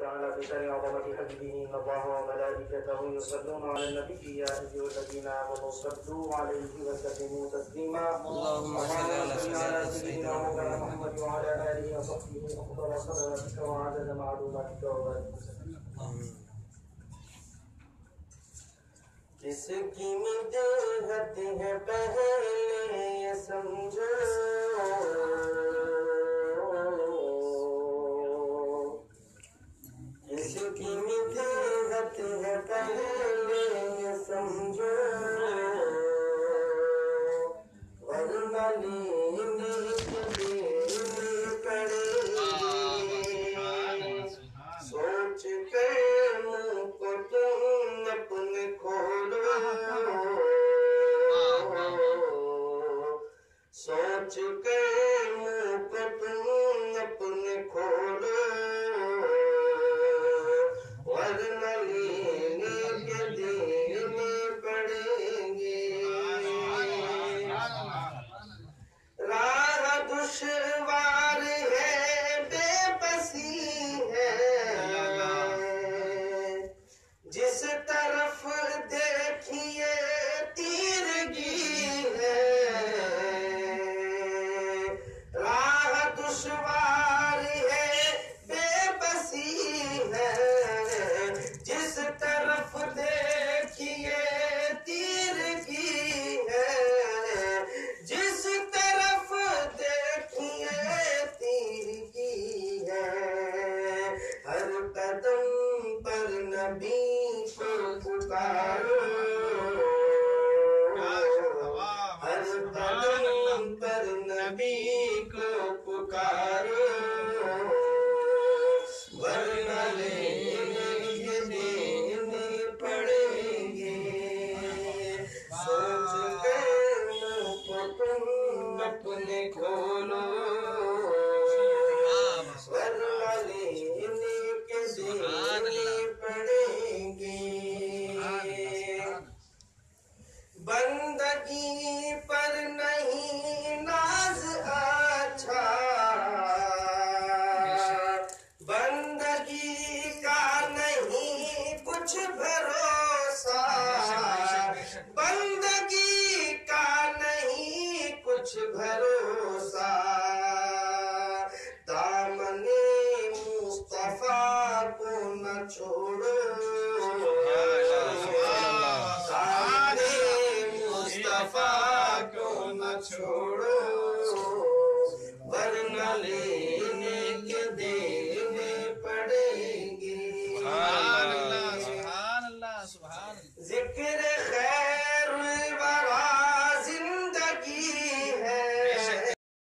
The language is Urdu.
تعالى في شأن عظمة حبيبه إن الله وملائكته يصلون على النبي يا أيها الذين آمنوا صلوا عليه وسلموا تسليما اللهم صل على سيدنا مولانا محمد وعلى آله وصحبه أفضل صلواتك وعدد معلوماتك وبارك وسلم. جس کی مدحت ہے پہلے یہ سمجھو، جس کی مدحت ہے پہلے یہ سمجھو، ورنہ لینے کے دینے پڑے سوچ کر منہ کو تم اپنے کھولو، سوچ کر منہ کو تم اپنے کھولو، ورنہ لینے کے دینے پڑیں گے۔ راہ دشوار ہے، بے بسی ہے، جس طرف دیکھیے تیرگی ہے۔ راہ دشوار ہے، بے بسی ہے، جس طرف دیکھیے تیرگی ہے، جس طرف دیکھیے تیرگی ہے۔ ہر قدم پر نبی کو پکارو، ہر قدم پر نبی کو پکارو، ورنہ لینے کے دینے پڑیں گے۔ سوچ کر منہ کو تم اپنے کھولو، ورنہ لینے کے دینے پڑیں گے۔ بندگی پر نہیں ناز اچھا، بندگی کا نہیں کچھ بھروسہ، بندگی کا نہیں کچھ بھروسہ، دامن مصطفیٰ کو نہ چھوڑو، دامن مصطفیٰ کو نہ چھوڑو، ورنہ لینے کے دینے پڑیں گے۔ سبحان اللہ سبحان اللہ سبحان اللہ۔ ذکر